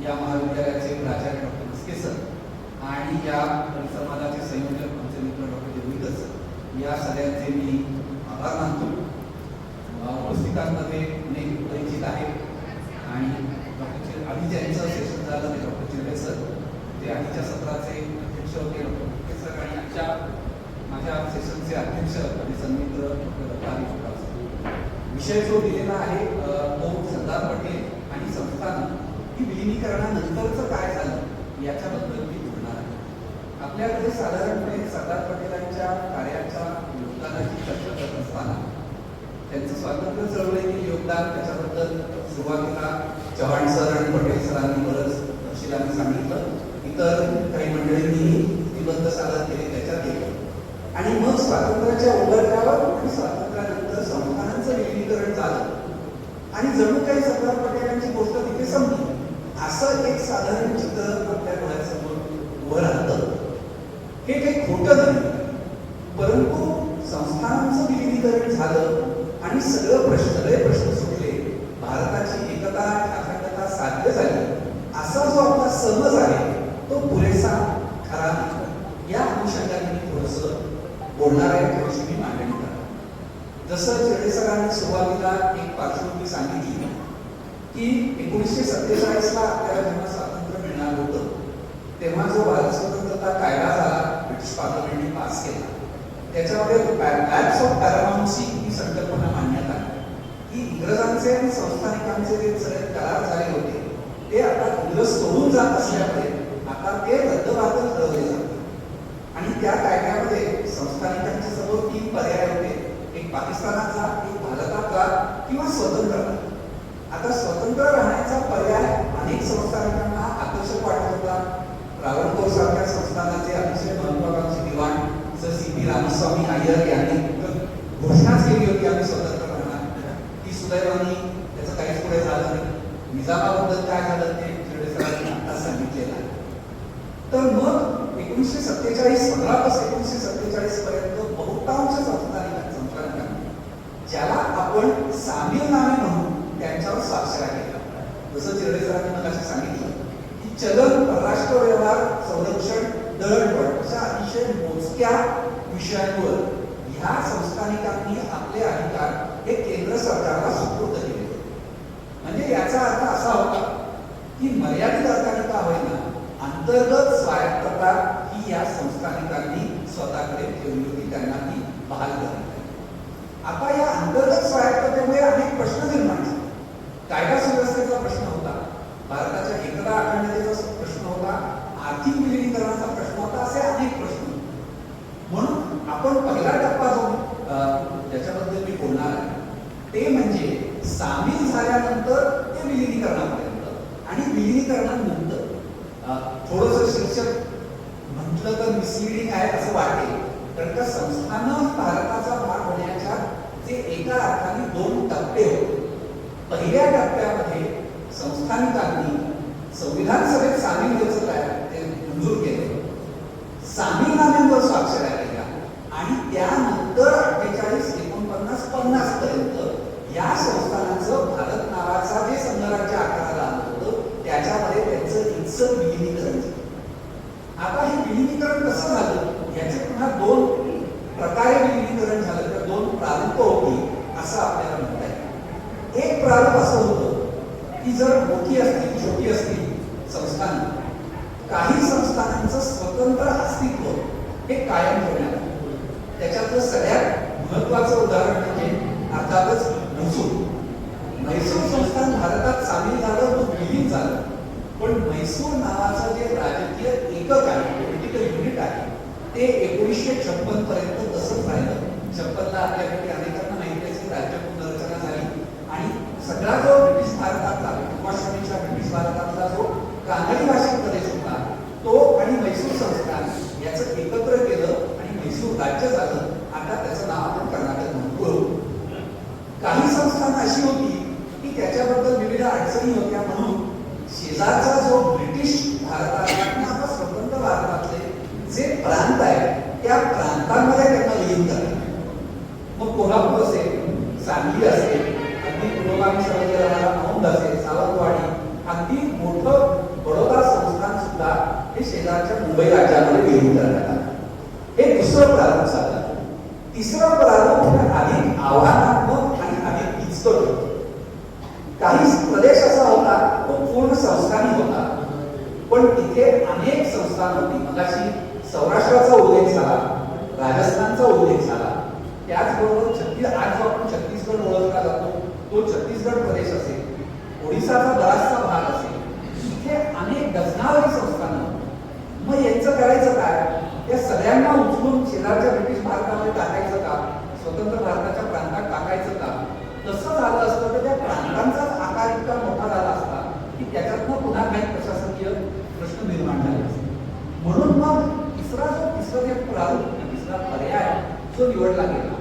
या महाविद्यालयाचे प्राचार्य डॉक्टर मस्के सर आणि या समाजाचे संयोजक आमचे मित्र डॉक्टर देवळीकर सर, या सगळ्यांचे मी आभार मानतो. उपस्थितांमध्ये अनेक परिचित आहेत आणि डॉक्टर आधी ज्यांचं सेशन झालं ते डॉक्टर चिरडे सर, ते आधीच्या सत्राचे अध्यक्ष होते डॉक्टर मुके सर, आणि आजच्या माझ्या सेशनचे अध्यक्ष आणि सन्मित्र डॉक्टर दत्ता. विषय जो दिलेला आहे तो सरदार पटेल आणि संस्थानं ही विलिनीकरणानंतरचं काय झालं याच्याबद्दल मी बोलणार आहे. आपल्याकडे साधारणपणे सरदार पटेलांच्या कार्याच्या योगदानाची चर्चा करत असताना त्यांचं स्वातंत्र्य चळवळीतील योगदान, त्याच्याबद्दल सुरुवातीला चव्हाण सर आणि पटेल सरांनी बरंच तपशिलाने सांगितलं, इतर काही मंडळींनी निबंध सादर केले त्याच्यात गेले, आणि मग स्वातंत्र्याच्या उभारण्यावर आणि स्वातंत्र्यानंतर संस्थानांचं विलिनीकरण झालं आणि जणू काही सरदार पटेलांची गोष्ट तिथे संपली, असं एक साधारण चित्र आपल्या डोळ्यासमोर उभं राहतं. हे काही खोटं नाही, परंतु संस्थानांचं विलिनीकरण झालं आणि सगळे प्रश्न सुटले, भारताची एकता आणि अखंडता साध्य झाली, असा जो आपला समज आहे तो पुरेसा खरा नाही. या अनुषंगाने मी थोडंसं बोलणार आहे, थोडीशी मी मांडणी करणार. जसं चिरडे सरांनी सुरुवातीला एक पार्श्वभूमी सांगितली की 1947 ला आपल्याला जेव्हा स्वातंत्र्य मिळणार होतं तेव्हा जो भारत स्वतंत्रता कायदा झाला, ब्रिटिश पार्लमेंटने पास केला, त्याच्यामध्ये बॅग्स ऑफ पॅरामाउन्सी ही संकल्पना मांडण्यात आली की इंग्रजांचे आणि संस्थानिकांचे जे सगळे करार झाले होते ते आता इंग्रज सोडून जात असल्यामुळे आता ते रद्दबातल ठरवले जातात. आणि त्या कायद्यामध्ये संस्थानिकांच्या समोर 3 पर्याय होते, एक पाकिस्तानाचा, एक भारताचा किंवा स्वतंत्र. आता स्वतंत्र राहण्याचा पर्याय अनेक संस्थानिकांना आकर्षक वाटत होता. रावणकोर सारख्या संस्थानाचे अतिशय महत्वाकांक्षी दिवाण सर सी.पी. रामस्वामी अय्यर यांनी घोषणाच केली होती आम्ही स्वतंत्र राहणार. ती सुदैवाने त्याचं काहीच पुढे झालं नाही. निजामाबद्दल काय झालं ते चिरडे सरांनी आता सांगितलेलं आहे. तर मग 15 पासून 1947 पर्यंत बहुतांश संस्थानिकांनी ज्याला आपण सामीलनामे म्हणून त्यांच्यावर स्वाक्षऱ्या केल्या. जसं चिरडे सरांनी मला सांगितलं की चलन, परराष्ट्र व्यवहार, संरक्षण, दळणवळण अशा अतिशय मोजक्या विषयांवर ह्या संस्थानिकांनी आपले अधिकार हे केंद्र सरकारला सुपूर्द केले. म्हणजे याचा अर्थ असा होता की मर्यादित अर्थाने का होईना अंतर्गत स्वायत्तता ही या संस्थानिकांनी स्वतःकडे ठेवली होती, त्यांना ती बहाल करण्यात आली. आता या अंतर्गत स्वायत्ततेमुळे अनेक प्रश्न निर्माण झाले. कायदा सुव्यवस्थेचा प्रश्न होता, भारताच्या एकता अखंडतेचा प्रश्न होता, आर्थिक विलिनीकरणाचा प्रश्न होता, असे अनेक प्रश्न. म्हणून आपण पहिला टप्पा जो ज्याच्याबद्दल मी बोलणार आहे ते म्हणजे सामील झाल्यानंतर ते विलिनीकरणापर्यंत आणि विलिनीकरणानंतर. थोडंसं शीर्षक म्हटलं तर मिसलिडिंग आहे असं वाटेल, कारण का संस्थानं भारताचा भाग होण्याच्या जे एका अर्थाने 2 टप्पे होते. पहिल्या टप्प्यामध्ये संस्थानिकांनी संविधान सभेत सामील व्हायचं काय ते मंजूर केलं, सामीलनाम्यांवर स्वाक्षऱ्या केल्या, आणि त्यानंतर 48-49-50 पर्यंत या संस्थानांचं भारत नावाचा जे संघराज्य आकाराला आलं होतं त्याच्यामध्ये त्यांचं इथचं विलिनीकरण झालं. आता हे विलिनीकरण कसं झालं याचे पुन्हा 2 प्रकारे विलिनीकरण झालं, तर 2 प्रारूप होती असं आपल्याला म्हणता येईल. एक प्रारूप असं होतं की जर मोठी असतील, छोटी असतील संस्थान, काही संस्थानांचं स्वतंत्र अस्तित्व हे कायम ठेवण्यात आलं. त्याच्यातलं सगळ्यात महत्वाचं उदाहरण म्हणजे अर्थातच म्हैसूर संस्थान भारतात सामील झालं, तो विलीन झालं, पण म्हैसूर नावाचं जे राजकीय एकक आहे, पॉलिटिकल युनिट आहे, ते 1956 पर्यंत तसंच राहिलं. 56 ला आपल्याकडे अनेकांना माहिती आहे की राज्य पुनर्रचना झाली आणि सगळा जो ब्रिटिश भारतातला पूर्वाश्रमीच्या ब्रिटिश भारतातला जो कानडी भाषिक प्रदेश होता तो आणि म्हैसूर संस्थान याचं एकत्र केलं आणि म्हैसूर राज्य झालं. आता त्याचं नाव आपण कर्नाटक म्हणतो. काही संस्थान अशी होती की त्याच्याबद्दल विविध अडचणी होत्या, म्हणून शेजारचा जो ब्रिटिश भारतातला किंवा स्वतंत्र भारतातले जे प्रांत आहेत त्या प्रांतांमध्ये त्यांना विलीन करतात. मग कोल्हापूर असेल, सांगली असेल, अगदी पुरोगामी समजला जाणारा औंध असेल, सावंतवाडी, अगदी मोठं मुंबई राज्यामध्ये विलीन करण्यात आलं. हे दुसरं प्रारूप साधन. तिसरं प्रारूप हे अधिक आव्हानात्मक आणि अधिक किचकट होतं. काही प्रदेश असा होता तो पूर्ण संस्थानी होता, पण तिथे अनेक संस्थान होती. मगाशी सौराष्ट्राचा उल्लेख झाला, राजस्थानचा उल्लेख झाला, त्याचबरोबर आज जो आपण छत्तीसगड ओळखला जातो तो छत्तीसगड प्रदेश असेल, ओडिसाचा बराचसा भाग असेल, तिथे अनेक डझनावरी संस्थान. मग यांचं करायचं काय? या सगळ्यांना उचलून शेजारच्या ब्रिटिश भारतामध्ये टाकायचं का? स्वतंत्र भारताच्या प्रांतात टाकायचं का? तसं झालं असतं तर त्या प्रांतांचाच आकार इतका मोठा झाला असता की त्याच्यातनं पुन्हा काही प्रशासकीय प्रश्न निर्माण झाले असते. म्हणून मग तिसरा जे प्रारूप, तिसरा पर्याय जो निवडला गेला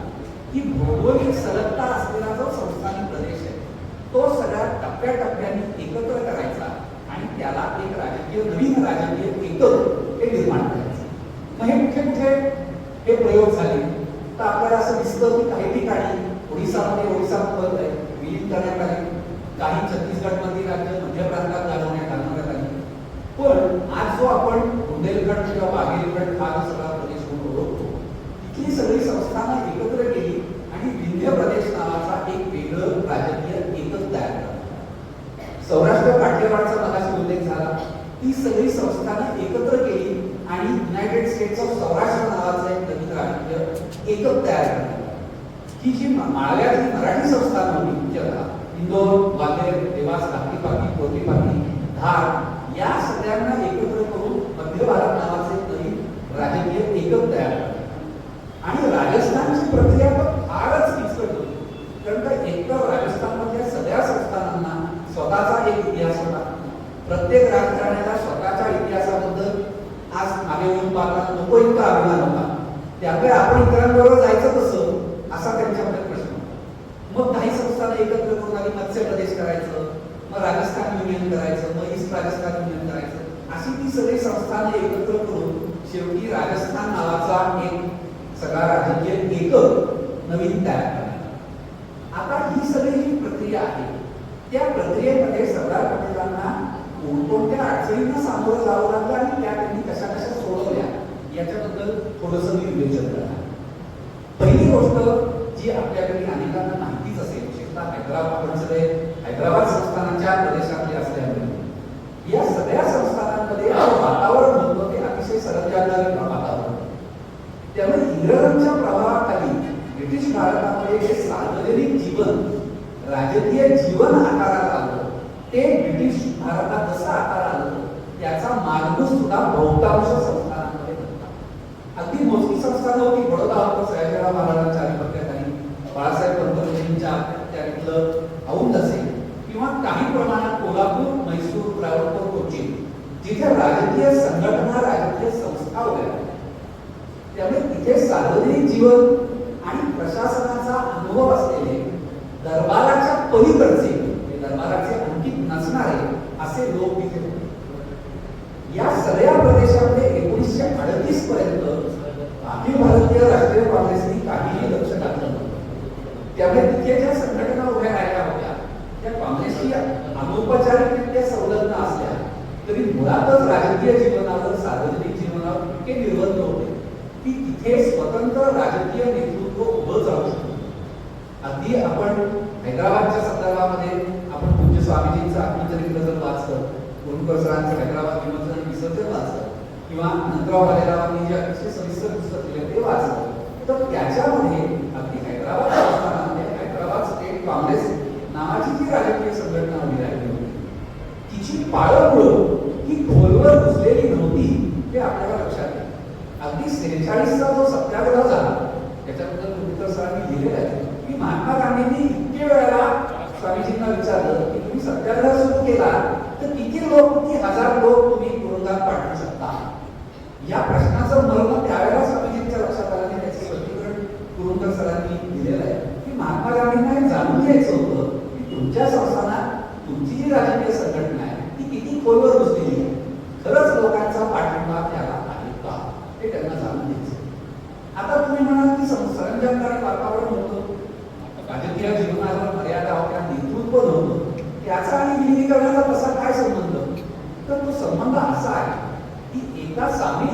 की भौगोलिक सलगता असलेला जो संस्थानिक प्रदेश आहे तो सगळ्या टप्प्याटप्प्याने एकत्र करायचा आणि त्याला एक नवीन राजकीय एकक हे निर्माण करायचं. मग हे कुठे हे प्रयोग झाले तर आपल्याला असं दिसतं की काही ठिकाणी ओडिसा विलीन करण्यात आले, काही छत्तीसगडमधील राज्य मध्य प्रांतात घालवण्यात आली. पण आज जो आपण बुंदेलखंड किंवा बागेलखंड हा जो सगळा प्रदेश म्हणून ओळखतो, तिथली सगळी संस्थानं एकत्र केली आणि विंध्य प्रदेश नावाचा एक वेगळं राजकीय एकक तयार केला. सौराष्ट्र काठियावाडचा मगाशी उल्लेख झाला, ती सगळी संस्थानं एकत्र केली आणि युनायटेड स्टेट्स ऑफ सौराष्ट्र नावाचं एक नवीन राजकीय एकक तयार करण्यात. ही जी माळव्यातली मराठी संस्थान होती, मुख्यतः इंदोर, ग्वाल्हेर, देवास, घाटीपाकी, कोटीपाकी, धार या सगळ्यांना एकत्र करून मध्य भारत नावाचे नवीन राजकीय एकक तयार करण्यात. आणि राजस्थानची प्रक्रिया तर फारच किचकट होती, कारण का एकतर राजस्थानमधल्या सगळ्या संस्थानांना स्वतःचा एक इतिहास होता. प्रत्येक राजकारण्याला स्वतःच्या इतिहासाबद्दल आज मागे येऊन पाहताना नको इतका अभिमान होता. त्यामुळे आपण इतरांबरोबर जायचं कसं असा त्यांच्यामध्ये प्रश्न होता. मग काही संस्थानं एकत्र करून आधी मत्स्य प्रदेश करायचं, मग राजस्थान युनियन करायचं, मग ईस्ट राजस्थान युनियन करायचं, अशी ती सगळी संस्थानं एकत्र करून शेवटी राजस्थान नावाचा एक सगळा राजकीय एकक नवीन तयार करण्यात. आता ही सगळी जी प्रक्रिया आहे त्या प्रक्रियेमध्ये सरदार पटेलांना कोणकोणत्या अडचणींना सामोरं जावं लागलं आणि त्या त्यांनी कशा कशा सोडवल्या याच्याबद्दल थोडंसं मी विवेचन करणार. पहिली गोष्ट जी आपल्याकडे अनेकांना माहितीच असेल, विशेषतः हैदराबाद संस्थानाच्या प्रदेशातले असल्यामुळे या सगळ्या संस्थानांमध्ये वातावरण होतं ते अतिशय सरंजामदार वातावरण. त्यामुळे इंग्रजांच्या प्रभावाखाली ब्रिटिश भारतामध्ये जे सार्वजनिक जीवन, राजकीय जीवन आकारात आलं, ते ब्रिटिश भारतात जसं आकार आलं त्याचा मार्ग सुद्धा बहुतांश संस्थानांमध्ये होता. अगदी मोजकी संस्थान होती, बडोदा होतं सयाजीराव महाराजांच्या अधिपत्याखाली, बाळासाहेब पंतप्रधानांच्या त्यातलं औंध असेल किंवा काही प्रमाणात कोल्हापूर, मैसूर, त्रावणकोर, कोचीन, जिथे राजकीय संघटना, राजकीय संस्था वगैरे. त्यामुळे तिथे सार्वजनिक जीवन आणि प्रशासनाचा अनुभव असलेले दरबाराच्या पलीकडचे, दरबाराचे अंकित नसणारे असे लोक तिथे होते. या सगळ्या प्रदेशामध्ये 1938 पर्यंत अखिल भारतीय राष्ट्रीय काँग्रेसने काहीही लक्ष घातलं नव्हतं. त्यामुळे तिथे ज्या संघटना उभ्या राहिल्या होत्या त्या काँग्रेसची अनौपचारिकरित्या संलग्न असल्या तरी मुळातच राजकीय जीवनावर, सार्वजनिक जीवनावर इतके निर्बंध होते की तिथे स्वतंत्र राजकीय नेतृत्व उभं जाऊ शकतो. अगदी आपण हैदराबादच्या संदर्भामध्ये आपण पूज्य स्वामीजींचं आत्मचरित्र जर वाचलं, गोलकर सरांचं हैदराबाद विमोचन विसर्जन वाचलं किंवा अनंतराव भालेरावांनी जे अतिशय सविस्तर पुस्तक लिहिलं ते वाचलं, तर त्याच्यामध्ये अगदी हैदराबाद संस्थानामध्ये हैदराबाद स्टेट काँग्रेस नावाची जी राजकीय संघटना उभी राहिली होती तिची पाळंमुळं ही खोलवर घुसलेली नव्हती हे आपल्याला लक्षात येईल. अगदी 46चा जो सत्याग्रह झाला त्याच्याबद्दल गोलकर सरांनी लिहिलेलं आहे की महात्मा गांधींनी इतके वेळेला स्वामीजींना विचारलं की तुम्ही सत्याग्रह सुरू केला तर किती लोक, किती हजार लोक तुम्ही तुरुंगात पाठवू शकता. या प्रश्नाचं मर्म त्यावेळेला स्वामीजींच्या लक्षात आलं आणि त्याचं स्पष्टीकरण कुरुंकर सरांनी दिलेलं आहे की महात्मा गांधींना हे जाणून घ्यायचं होतं की तुमच्या संस्थानात तुमची जी राजकीय संघटना आहे ती किती खोलवर घुसलेली आहे, खरंच लोकांचा पाठिंबा त्याला आहे का हे त्यांना जाणून घ्यायचं. आता तुम्ही म्हणाल की सरंजामदार वातावरण होतं, राजकीय जीवनावर मर्यादा होत्या, नेतृत्व नव्हतं, त्याचा आणि विलीनीकरणाचा कसा काय संबंध? तर तो संबंध असा आहे की एका सामी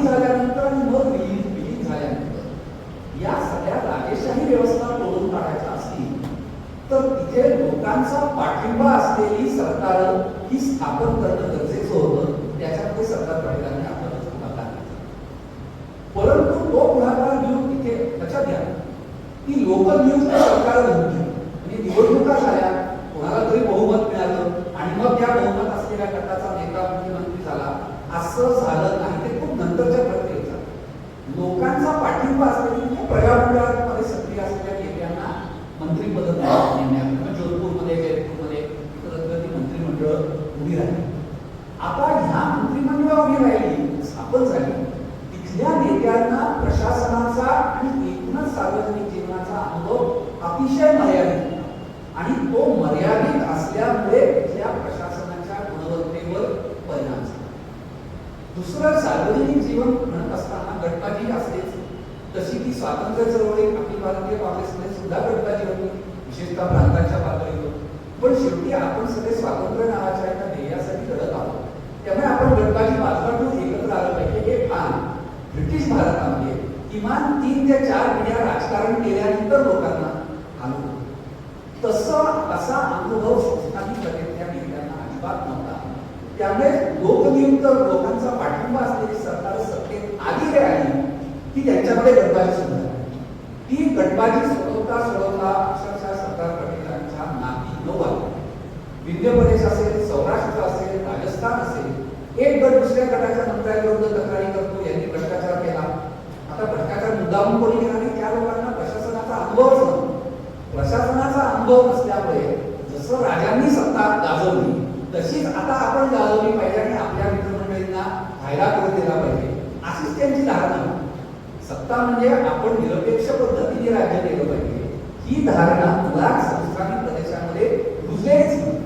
लोकांचा पाठिंबा असलेली सरकार ही स्थापन करणं गरजेचं होतं. त्याच्यामध्ये सरदार पटेलांनी आपल्याला पुढाकार घेतला. परंतु तो पुढाकार घेऊन तिथे लक्षात घ्या की लोकनियुक्त सरकार नव्हती. म्हणजे निवडणुका झाल्या, कोणाला तरी बहुमत मिळालं आणि मग त्या बहुमत असलेल्या गटाचा नेता मुख्यमंत्री झाला, असं झालं नाही. ते खूप नंतरच्या प्रक्रियेचा लोकांचा पाठिंबा असलेली प्रजामंडळामध्ये सक्रिय असलेल्या नेत्यांना मंत्रिपद नेमण्यात जोधपूरमध्ये जयपूरमध्ये इतरत्र ती मंत्रिमंडळ उभी राहिली. आता ह्या मंत्रिमंडळ उभी राहिली, स्थापन झाली, तिथल्या नेत्यांना प्रशासनाचा आणि एकूणच सार्वजनिक जीवनाचा अनुभव अतिशय मर्यादित आणि तो मर्यादित असल्यामुळे तिथल्या प्रशासनाच्या गुणवत्तेवर परिणाम झाला. दुसरं, सार्वजनिक जीवन म्हणत असताना गटबाजी असतेच. तशी ती स्वातंत्र्य चळवळी अखिल भारतीय काँग्रेसमध्ये सुद्धा गटबाजी होती, विशेषतः प्रांतांच्या पातळीवर. पण शेवटी आपण सगळे स्वातंत्र्य नावाच्या एका ध्येयासाठी लढत आहोत. त्यामुळे आपण गटबाजी बाजूला ठेवून एकत्र आलं पाहिजे. हे फार ब्रिटिश भारतामध्ये किमान 3 ते 4 पिढ्या राजकारण केल्यानंतर लोकांना आलो. असा अनुभव संस्थानिक गटातल्या नेत्यांना अजिबात नव्हता. त्यामुळे लोकनियुक्त लोकांचा पाठिंबा असलेली सरकार सत्तेत आली रे आली की त्यांच्यामध्ये गटबाजी सुरू झाली. ती गटबाजी सोडवता अक्षरशः सरदार पटेलांच्या नाती 9 आली. विंध्य प्रदेश असेल, सौराष्ट्र असेल, राजस्थान असेल, एक गट दुसऱ्या गटाच्या मंत्र्यांविरुद्ध तक्रारी करतो, यांनी भ्रष्टाचार केला. आता भ्रष्टाचार मुद्दामून कोणी केला नाही, त्या लोकांना प्रशासनाचा अनुभवच नव्हता. प्रशासनाचा अनुभव नसल्यामुळे जसं राजांनी सत्ता गाजवली तशीच आता आपण गाजवली पाहिजे आणि आपल्या मित्रमंडळींना फायदा करून दिला पाहिजे, अशीच त्यांची धारणा. सत्ता म्हणजे आपण निरपेक्ष पद्धतीने राज्य केलं पाहिजे, ही धारणा मुळात संस्थानिक प्रदेशामध्ये रुजलेच नाही.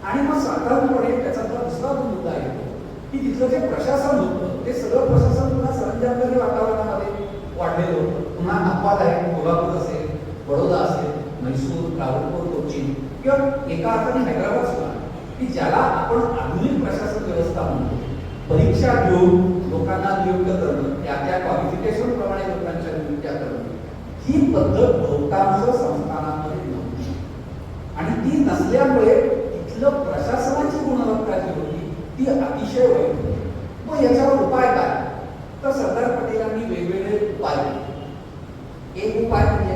आणि मग साधारणपणे त्याचा दुसरा मुद्दा येतो की तिथलं जे प्रशासन होतं ते सगळं प्रशासन पुन्हा सरंजामदारी वातावरणामध्ये वाढलेलं होतं. पुन्हा धप्पादायक कोल्हापूर असेल, बडोदा असेल, म्हैसूर, त्रावणकोर, कोचीन किंवा एका अर्थाने हैदराबाद सुद्धा, की ज्याला आपण आधुनिक प्रशासन व्यवस्था म्हणतो. परीक्षा घेऊन लोकांना नियुक्त करणं, त्या क्वालिफिकेशन प्रमाणे लोकांच्या नियुक्त्या करणं, ही पद्धत बहुतांश संस्थानांमध्ये नव्हती. आणि ती नसल्यामुळे तिथलं प्रशासनाची गुणवत्ता जी होती ती अतिशय वाईट होती. मग याच्यावर उपाय काय? तर सरदार पटेलांनी वेगवेगळे उपाय केले. एक उपाय म्हणजे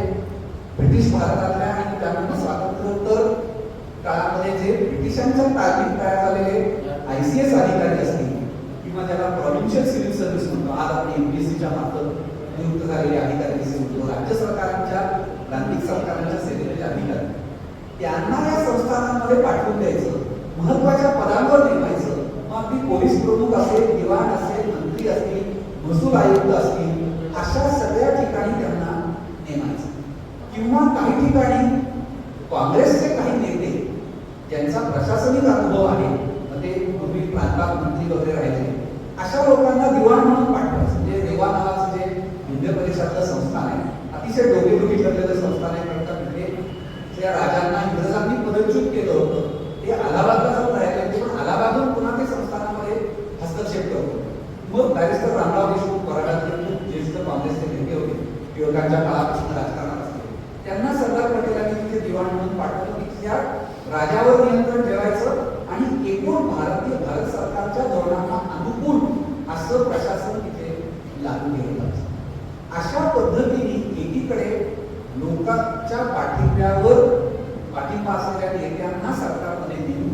ब्रिटिश भारतातल्या आणि त्यानंतर स्वातंत्र्योत्तर काळामध्ये जे ब्रिटिशांच्या ताब्यात तयार झालेले ICS अधिकारी असतील किंवा ज्याला प्रॉव्हिन्शियल सिव्हिल सर्व्हिस म्हणतो, आज आपण MPSCच्या मार्फत नियुक्त झालेले अधिकारी म्हणतो, राज्य सरकारांच्या प्रांतिक सरकारांच्या सेवेचे अधिकारी, त्यांना या संस्थानांमध्ये पाठवून द्यायचं, महत्वाच्या पदांवर नेमायचं. मग अगदी पोलीस प्रमुख असेल, दिवाण असेल, मंत्री असतील, महसूल आयुक्त असतील, अशा सगळ्या ठिकाणी त्यांना नेमायचं. किंवा काही ठिकाणी काँग्रेसचे काही नेते ज्यांचा प्रशासनिक अनुभव आहे, ते पूर्वी प्रांतात मंत्री वगैरे राहिले, अशा लोकांना दिवाण म्हणून पाठवायचं. म्हणजे रेवा नावाचं जे मध्य प्रदेशातलं संस्थान आहे, अतिशय डोकेदुखी ठरलेलं संस्थान आहे. त्या राजांना इंग्रजांनी पदच्युत केलं होतं, ते अलाहाबादला जाऊन राहिले, पण अलाहाबादहून पुन्हा ते संस्थानामध्ये हस्तक्षेप करत होते. मग बॅरिस्टर रामराव देशमुख कराडातले खूप ज्येष्ठ काँग्रेसचे नेते होते, टिळकांच्या काळापासून राजकारणात असते, त्यांना सरदार पटेलांनी तिथे दिवाण म्हणून पाठवलं. तिथल्या राजावर नियंत्रण ठेवायचं आणि एकूण भारत सरकारच्या धोरणांना अनुकूल असं प्रशासन तिथे लागू केलं पाहिजे. अशा पद्धतीने एकीकडे लोकांच्या पाठिंबा असलेल्या नेत्यांना सरकारमध्ये नेऊन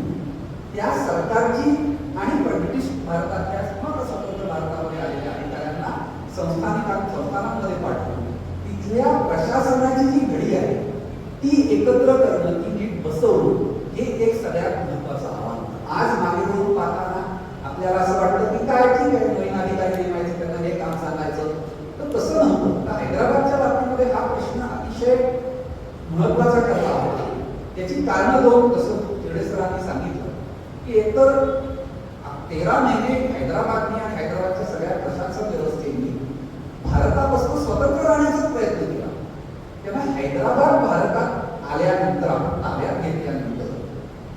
त्या सरकारची आणि ब्रिटिश भारतातल्या स्वतंत्र भारतामध्ये आलेल्या अधिकाऱ्यांना संस्थानांमध्ये पाठवून तिथल्या प्रशासनाची जी घडी आहे ती एकत्र करणं, ती नीट बसवणं, हे एक सगळ्यात महत्वाचं आव्हान. आज मागे वळून पाहताना आपल्याला असं वाटतं की काय ठीक आहे, नवीन अधिकारी नेमायचे, त्यांना हे काम सांगायचं, तर तसं नव्हतं. त्याच्या बाबतीमध्ये हा प्रश्न अतिशय महत्वाचा ठरला होता. त्याची कारणं दोन, जसं खेडे सरांनी सांगितलं की एकतर 13 महिने हैदराबादने आणि हैदराबादच्या सगळ्या प्रशासन व्यवस्थेने भारतापासून स्वतंत्र राहण्याचा प्रयत्न केला. तेव्हा हैदराबाद भारतात आल्यानंतर, आपण ताब्यात घेतल्यानंतर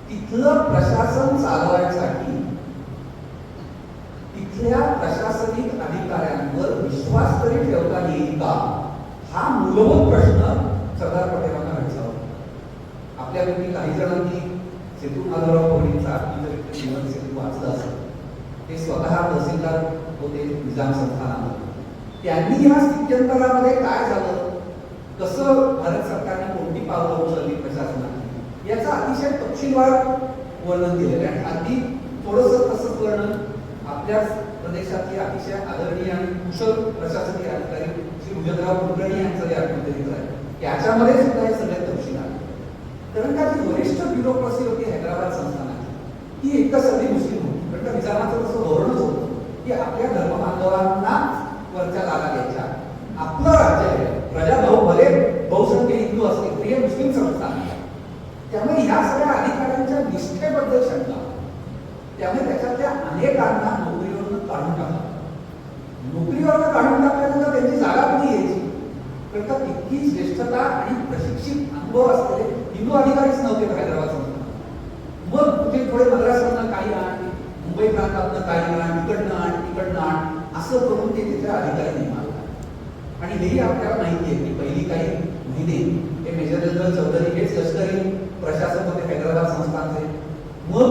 तिथलं प्रशासन चालवायसाठी तिथल्या प्रशासनिक अधिकाऱ्यांवर विश्वास तरी ठेवता येईल का, हा मूलभूत प्रश्न सरदार पटेलांना भेटला होता. आपल्यापैकी काही जणांनी सेतू माधवराव पवडींचा जीवन सेतू वाचलं असेल. ते स्वतः तहसीलदार होते निजाम संस्थानामध्ये. त्यांनी या स्थित्यंतरामध्ये काय झालं, कसं भारत सरकारने कोणती पावलं उचलली प्रशासनाने, याचा अतिशय तपशीलवार वर्णन दिलेलं आहे. आणि अगदी थोडंसं तसंच वर्णन आपल्याच प्रदेशातली अतिशय आदरणीय आणि कुशल प्रशासकीय अधिकारी श्री उजदराव कुलकर्णी यांचं जे आत्मचरित्र आहे त्याच्यामध्ये सुद्धा हे सगळे तपशील आहे. कारण का जी वरिष्ठ ब्युरोक्रसी होती हैदराबाद संस्थानाची, ती एकदा सगळी मुस्लिम होती. कारण का निजामाचं तसं धोरणच होतं की आपल्या धर्मबांधवांना वरच्या जागा द्यायच्या. आपलं राज्य आहे, प्रजा भले बहुसंख्य हिंदू असतील तरी हे मुस्लिम संस्थान आहे. त्यामुळे ह्या सगळ्या अधिकाऱ्यांच्या निष्ठेबद्दल शंका, त्यामुळे त्याच्यातल्या अनेकांना नोकरीवरून काढून टाकलं. नोकरीवरून काढून टाकल्यानंतर त्यांची जागा कुठे यायची, कारण का तितकीच ज्येष्ठता आणि प्रशिक्षित अनुभव असलेले हिंदू अधिकारीच नव्हते हैदराबाद संस्थानात. मग तुझे थोडे मद्रासमधनं काही आण, मुंबई प्रांतातनं काही आण, तिकडनं आण, असं करून ते तिथे अधिकारी नेमले. आणि हेही आपल्याला माहिती आहे की पहिली काही महिने हे मेजर जनरल चौधरी हेच लष्करी प्रशासक होते हैदराबाद संस्थानचे. मग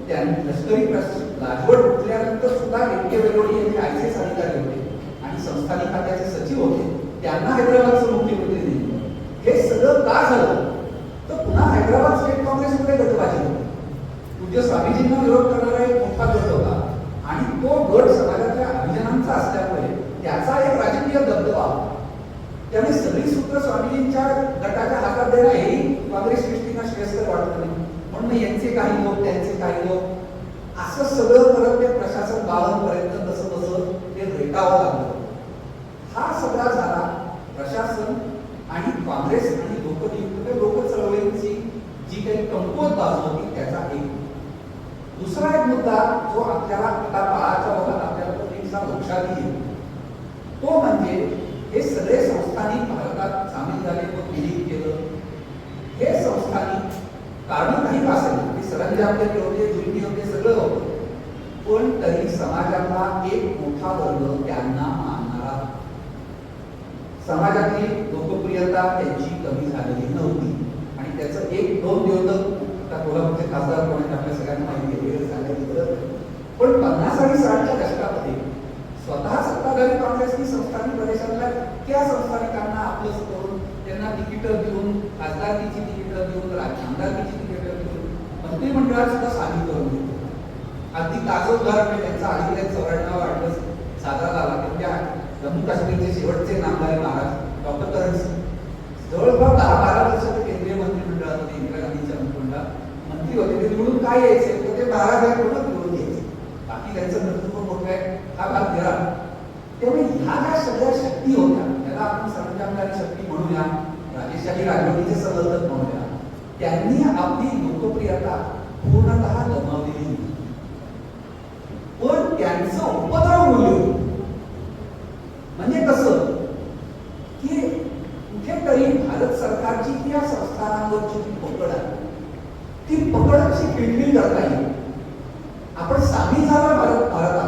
त्यांनी लष्करी राजवट उठल्यानंतर सुद्धा एके वेळोडी यांचे ICS अधिकारी होते आणि संस्थानिक खात्याचे सचिव होते. त्यांना हैदराबादचं मुख्यमंत्री नेमलं. हे सगळं का झालं तर पुन्हा हैदराबाद स्टेट काँग्रेसमध्ये गटबाजी होती. पूज्य स्वामीजींना विरोध करणारा एक मोठा गट होता आणि तो गट समाजातल्या अभिजनांचा असल्यामुळे त्याचा एक राजकीय दबदबा होता. त्यामुळे सगळी सूत्र स्वामीजींच्या गटाच्या हातात देणं हेही काँग्रेस दृष्टीनं श्रेयस्कर वाटत नाही. म्हणून यांचे काही लोक, त्यांचे काही लोक, असं सगळं करत ते प्रशासन गावांपर्यंत तसं तसं ते रेटावं लागलं. हा सगळा झाला प्रशासन आणि काँग्रेस आणि लोक चळवळींची जी काही कमकुवत बाजू होती त्याचा एक. दुसरा एक मुद्दा जो आपल्याला आता काळाच्या ओघात आपल्याला प्रत्येकचा लक्षात येईल तो म्हणजे हे सगळे संस्थानिक भारतात सामील झाले व विलीन केलं. हे संस्थानिक कारण काही असेल ते सरंजामलेले होते, जुलमी होते, सगळं होतं, पण तरी समाजातला एक मोठा वर्ग त्यांना मानणारा, समाजातली लोकप्रियता त्यांची कमी झालेली नव्हती. आणि त्याचं एक दोन द्योतक आता कोल्हापूरचे खासदार कोण आपल्या सगळ्यांना माहिती आहे, वेळ सांगितलं. पण 50 आणि 60च्या दशकामध्ये स्वतः सत्ताधारी काँग्रेसनी संस्थानिक प्रदेशातल्या त्या संस्थानिकांना आपलं करून त्यांना तिकीटं देऊन, खासदारकीची तिकीटं देऊन, आमदारकीची तिकीटं देऊन मंत्रिमंडळात सुद्धा सामील करून घेतलं. अगदी ताजं उदाहरण म्हणजे त्यांचा अलीकडे 94 वाढदिवस साजरा झाला तेव्हा जम्मू काश्मीरचे शेवटचे नामधारी महाराज डॉक्टर करण सिंग जवळपास 10-12 वर्ष ते केंद्रीय मंत्रिमंडळात होते, इंदिरा गांधीच्या मंत्रिमंडळात मंत्री होते. ते निवडून काय यायचे तर ते महाराजांकडून निवडून यायचे. बाकी त्यांचं नेतृत्व मोठं आहे हा भाग दिला. त्यामुळे ह्या ज्या सगळ्या शक्ती होत्या त्याला आपण सरंजामदारी शक्ती म्हणूया, राजेशाही राजवटीचे समर्थक म्हणूया, त्यांनी आपली लोकप्रियता पूर्णतः गमावलेली. पण त्यांचं उपद्रव मूल्य म्हणजे कसं की कुठेतरी भारत सरकारची की या संस्थानांवरची जी पकड आहे ती पकडची खिळखिळ करता येईल. आपण सामील झाला भारताला,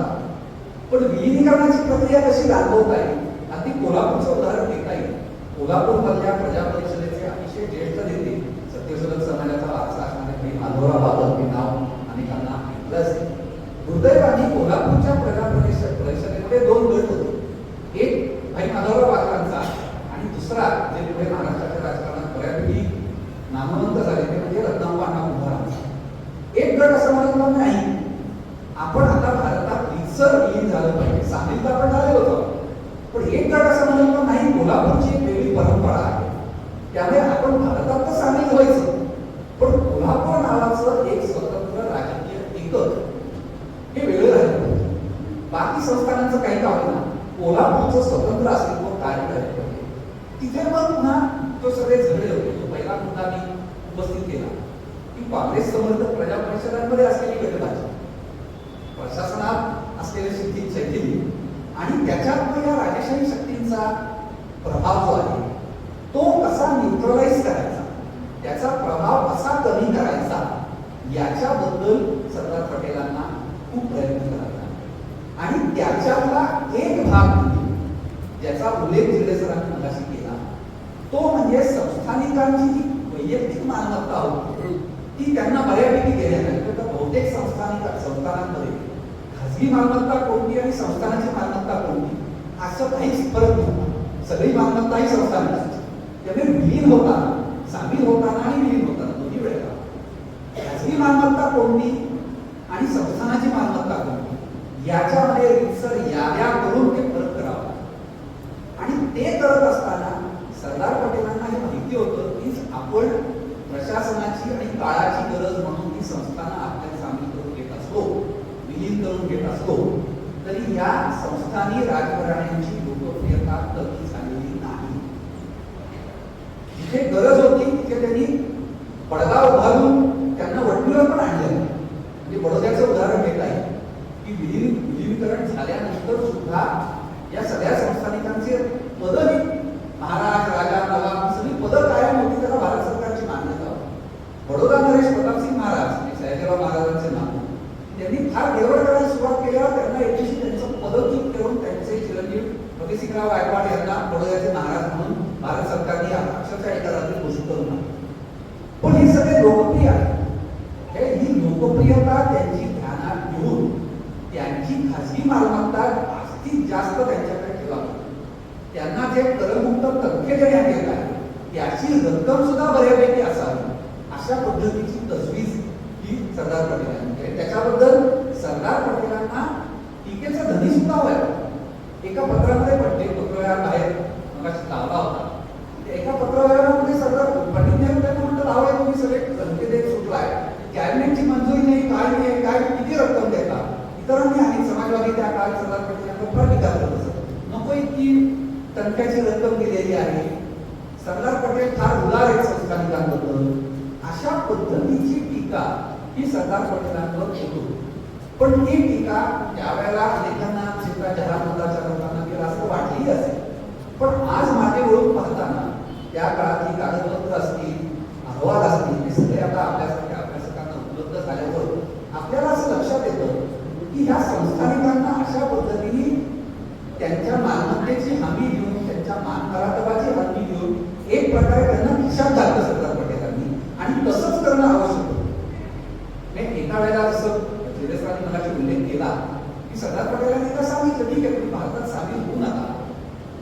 पण विलीनीकरणाची प्रक्रिया कशी राबवता येईल. अगदी कोल्हापूरचं उदाहरण घेता येईल. कोल्हापूर मधल्या प्रजा परिषदेचे अतिशय ज्येष्ठ नेते, सत्यशोधक समाजाचा वारसा असणारे माधवराव बाबत हे नाव अनेकांना ऐकलं असेल. दुर्दैवाने कोल्हापूरच्या प्रजा परिषदेमध्ये 2 गट होते. एक भाई माधवराव बागलांचा आणि दुसरा जे पुढे महाराष्ट्राच्या राजकारणात बऱ्यापैकी नामवंत झाले ते म्हणजे रत्नाप्पा उभारांचा. एक गट असं म्हणत नाही आपण आता भारतात रितसर विलीन झालं पाहिजे, सामील तर आपण झाले होतो, पण एक गट असं म्हणत नाही कोल्हापूरची एक वेगळी परंपरा आहे त्यामुळे आपण भारतात तर सामील व्हायचं, पण कोल्हापूर नावाचं एक स्वतंत्र राजकीय एकक हे वेगळं राहिलं. बाकी संस्थानांचं काही काम नाही, कोल्हापूरचं स्वतंत्र अस्तित्व कार्य करायला पाहिजे. तिथे मग पुन्हा तो सगळे झगडे होते. तो पहिला मुद्दा मी उपस्थित केला की काँग्रेस समर्थक प्रजा परिषदांमध्ये असलेली गटबाजी, प्रशासनात असलेले शिथिल शैथिल्य आणि त्याच्यात या राजेशाही शक्तींचा प्रभाव जो आहे तो कसा न्यूट्रलाइज करायचा, त्याचा प्रभाव कसा कमी करायचा याच्याबद्दल सरदार पटेलांना खूप प्रयत्न करायचा. आणि त्याच्यातला एक भाग म्हणजे ज्याचा उल्लेख जिल्हे सरांनी मगाशी केला तो म्हणजे संस्थानिकांची जी वैयक्तिक मालमत्ता होती ती त्यांना बऱ्यापैकी देण्यात आली. तर बहुतेक संस्थानांमध्ये खाजगी मालमत्ता कोणती आणि संस्थानाची मालमत्ता कोणती असं काहीच फरक नव्हता. सगळी मालमत्ता ही संस्थानाची. त्यामुळे विलीन होताना, सामील होताना आणि विलीन होताना दोन्ही वेळेला खाजगी मालमत्ता कोणती आणि संस्थानाची मालमत्ता कोणती याच्यामध्ये रितसर याद्या करून ते फरक करावं. आणि ते करत असताना सरदार पटेलांना हे माहिती होतं की आपण प्रशासनाची आणि काळाची गरज म्हणून ही संस्थानं आपल्याला सामील करून घेत असतो, विलीन करून घेत असतो, तरी या संस्थांनी राजघराण्यांची लोकप्रियता कमी झालेली नाही. जिथे गरज होती तिथे त्यांनी पडदा उभारून त्यांना वटणीवर पण आणलं. म्हणजे बडोद्याचं उदाहरण घेत आहे की विलीनीकरण झाल्यानंतर सुद्धा या सगळ्या संस्थानिकांचे पदं महाराज, राजा, नवाब सगळी पदं कायम होती. त्याला भारत सरकारची मान्यता होती. बडोदा नरेश प्रतापसिंग महाराज सयाजीराव महाराजांचे नाव त्यांनी फार गडबड करायला सुरुवात केल्यावर त्यांना एकदिवशी त्यांचं पदच्युत करून त्यांचे चिरंजीव भगतसिंगराव गायकवाड यांना बडोद्याचे महाराज म्हणून भारत सरकारने अक्षरशः एका रात्री घोषित करून आणलं. पण हे सगळे लोकप्रिय आहे. ही लोकप्रियता त्यांची ध्यानात घेऊन त्यांची खाजगी मालमत्ता जास्तीत जास्त त्यांच्याकडे ठेवावी. त्यांना जे करमुक्त टक्के देण्यात येत आहे त्याची रक्कम सुद्धा बऱ्यापैकी असावी अशा पद्धतीची तजवीज ही सरदार पटेलांनी केली. त्याच्याबद्दल सरदार पटेलांना टीकेचा धनी सुद्धा व्हायला. एका पत्रामध्ये पडले, पत्रव्यवहार बाहेर मगाशी लावला होता. एका पत्रव्यवहारामध्ये सरदार पंडित नेहरू त्यांना म्हणतात, लावाय तुम्ही सगळे संख्येदेश सुटलाय, कॅबिनेटची मंजुरी नाही, काय नाही, काय किती रक्कम देता. इतरांनी आणि समाजवादी त्या काळात सरदार पटेलांना फार टीका करत असत. नको इतकी टंक्याची रक्कम दिलेली आहे. सरदार पटेल फार उदार आहेत संस्थानिकांबद्दल. अशा पद्धतीची टीका ही सरदार पटेलांवर होत होती. पण ती टीका त्यावेळेला अनेकांना चित्रा जहालमताच्या लोकांना केला असं वाटली असेल. पण आज मागे वळून पाहताना त्या काळातली कागदपत्र असतील, अहवाल असतील, हे सगळे आता आपल्यासारख्या अभ्यासकांना उपलब्ध झाल्यावर आपल्याला असं लक्षात येतं की ह्या संस्थानिकांना अशा पद्धतीने त्यांच्या मालमत्तेची हमी देऊन, त्यांच्या मानमरातबाची हमी देऊन एक प्रकारे त्यांना खिशात घातलं सरदार पटेलांनी. आणि तसंच करणं आवश्यक होतं. एका वेळेला जसं जिरेसरांनी मला उल्लेख केला की सरदार पटेलांनी एकदा सांगितलं, ठीक आहे तुम्ही भारतात सामील होऊ नका,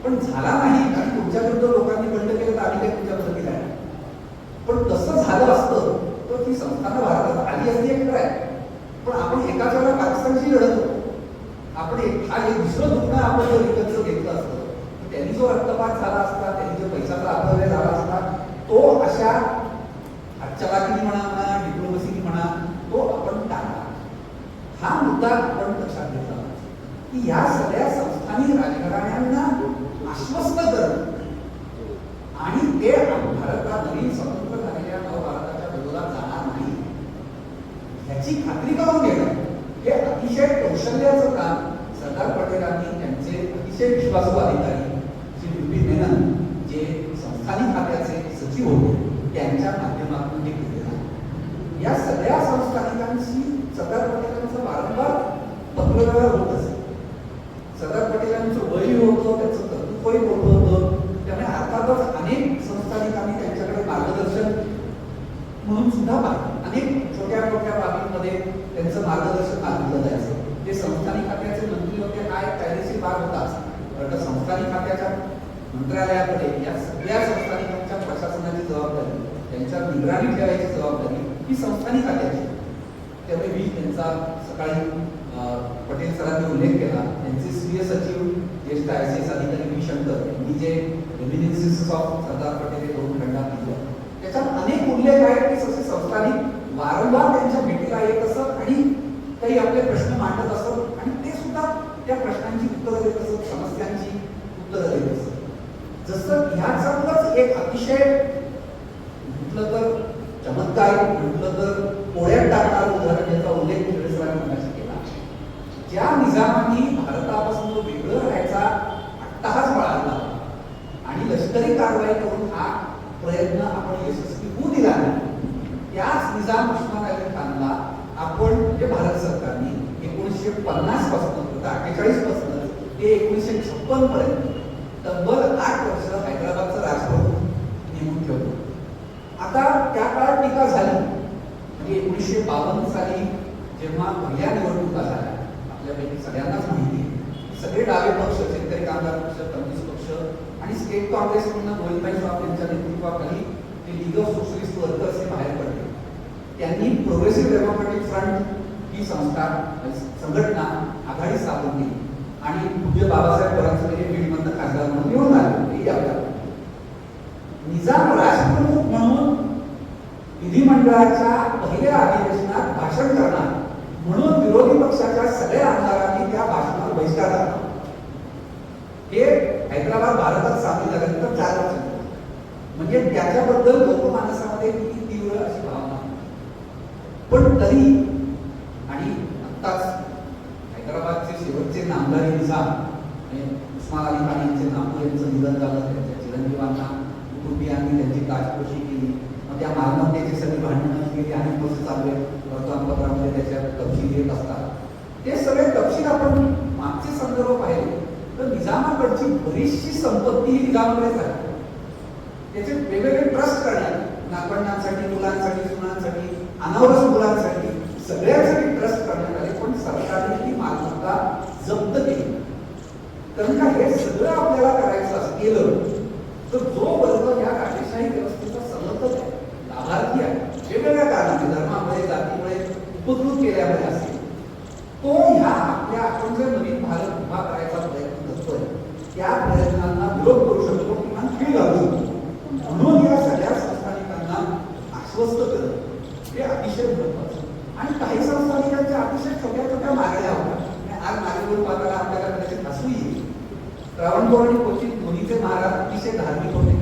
पण झाला नाही आणि तुमच्या विरुद्ध लोकांनी बंड केलं तर आम्ही काही तुमच्या मदतीला आहे. पण तसं झालं असतं तर ती संस्थानं भारतात आली असती एक आहे. पण आपण एकाच वेळेला पाकिस्तानशी लढत होतो. आपण हा एक दुसरं दुखणं आपण जर विकतचं घेतलं असतं, त्यांनी जो रक्तपात झाला असता, त्यांनी जो पैशाचा अपव्यय झाला असता, तो अशा चलाखीने म्हणा, डिप्लोमसीने म्हणा, तो आपण टाळला. हा मुद्दा आपण लक्षात घेतला की या सगळ्या संस्थांनी राजघराण्यांना आश्वस्त करणं आणि ते भारतात नवीन स्वतंत्र झालेल्या नवभारताच्या विरोधात जाणार नाही याची खात्री करून घेणं हे अतिशय कौशल्याचं काम सरदार पटेलांनी त्यांचे अतिशय विश्वासू अधिकारी श्री विपिन मेनन जे संस्थानिक खात्याचे सचिव होते त्यांच्या माध्यमातून हे केलेलं आहे. या सगळ्या संस्थानिकांशी सरदार पटेलांचं वारंवार पत्रव्यवहार होत असे. सरदार पटेलांचं वय होतं, त्यांचं कर्तृत्वही मोठं होतं. त्यामुळे अर्थातच अनेक संस्थानिकांनी त्यांच्याकडे मार्गदर्शन म्हणून सुद्धा पाहिलं. अनेक छोट्या छोट्या बाबींमध्ये त्यांचं मार्गदर्शन मागितलं जायचं. ते संस्थानिक खात्याचे मंत्री होते, काय कायदेशीर बाब होताच. कारण संस्थानिक खात्याच्या मंत्रालयाकडे या सगळ्या संस्थानिकांच्या प्रशासनाची जबाबदारी, त्यांच्या निगराणी ठेवायची जबाबदारी ही संस्थानिक खात्याची. त्यामुळे मी त्यांचा सकाळी पटेल सरांनी उल्लेख केला. त्यांचे स्वीय सचिव ज्येष्ठ ICS अधिकारी व्ही शंकर यांनी जे रेमिनिन्सेस ऑफ सरदार पटेल हे 2 खंडात लिहिलं, त्याच्यात अनेक उल्लेख आहेत की जसे संस्थानिक वारंवार त्यांच्या भेटीला येत असत आणि काही आपले प्रश्न मांडत असत आणि ते सुद्धा त्या प्रश्नांची उत्तरं देत असत, समस्यांची उत्तरं देत असत. जसं ह्याच्यातच एक अतिशय म्हटलं तर चमत्कार, म्हटलं तर पोळ्यात टाकणारं उदाहरण ज्याचा उल्लेख सरांनी केला. ज्या निजामांनी भारतापासून जो वेगळं राहायचा अट्टहास बाळगला आणि लष्करी कारवाई करून हा प्रयत्न आपण यशस्वी होऊ दिला नाही, त्याच निजाम उस्मान अली खानला आपण म्हणजे भारत सरकारने 1950 पासून 48 पासून ते 1956 पर्यंत तब्बल 8 वर्ष हैदराबादचं राजप्रमुख नेमून ठेवलं. आता निवडणुका झाली म्हणजे 1952 साली जेव्हा पहिल्या निवडणुका झाल्या, आपल्यापैकी सगळ्यांनाच माहिती आहे, सगळे डावे पक्ष, शेतकरी कामगार पक्ष, कम्युनिस्ट पक्ष आणि स्टेट काँग्रेस म्हणून गोविंदभाई श्रॉफ यांच्या नेतृत्वाखाली ते लीग ऑफ सोशलिस्ट वर्कर्स हे बाहेर पडले. त्यांनी प्रोग्रेसिव्ह डेमोक्रेटिक फ्रंट ही संस्था संघटना आघाडी स्थापन केली आणि पूज्य बाबासाहेब परांजपे हे बीडमधनं खासदार म्हणून निवडून आले. निजाम राजप्रमुख म्हणून विधिमंडळाच्या पहिल्या अधिवेशनात भाषण करणार म्हणून विरोधी पक्षाच्या सगळ्या आमदारांनी त्या भाषणावर बहिष्कार टाकला. हे हैदराबाद भारतात सामील झाल्यानंतर 4 वर्ष, म्हणजे त्याच्याबद्दल लोकमानसामध्ये किती तीव्र अशी भावना. पण तरी आणि आत्ताच हैदराबादचे शेवटचे नामदारी निजाम उस्मान अली खान यांचे नामपूर यांचं निधन झालं. त्यांच्या चिरंजीवांना कुटुंबियांनी त्यांची ताजपोशी केली. मग त्या मालमत्तेची सगळी भांडणं केली आणि कसं चालू आहे वर्तमानपत्रामध्ये त्याच्या तपशील येत असतात. ते सगळे तपशील आपण मागचे संदर्भ पाहिले तर निजामाकडची बरीचशी संपत्ती ही निजामाकडेच आहे. त्याचे वेगवेगळे ट्रस्ट करण्यात नातवंडांसाठी, मुलांसाठी, सुनांसाठी, अनावरस मुलांसाठी सगळ्यांसाठी ट्रस्ट करण्यात आले. पण सरकारने ती मालमत्ता जप्त केली. कारण का हे सगळं आपल्याला करायचं केलं तर जो वर्ग या राजेशाही व्यवस्थेचा समर्थक आहे, लाभार्थी आहे, वेगवेगळ्या कारणाने धर्मामुळे, जातीमुळे, उपद्रुत केल्यामुळे असेल, तो ह्या आपल्या आपण जे नवीन भारत उभा करायचा प्रयत्न करतोय त्या प्रयत्नांना विरोध करू शकतो किंवा खीळ घालू शकतो. म्हणून या सगळ्या संस्थानिकांना आश्वस्त करणं हे अतिशय महत्वाचं. आणि काही संस्थानिकांच्या अतिशय छोट्या छोट्या मागण्या होत्या. आज मागेवरून पाहताना आपल्याला कदाचित हसू येईल. त्रावणकोर आणि कोचिन दोन्हीचे महाराज अतिशय धार्मिक होते.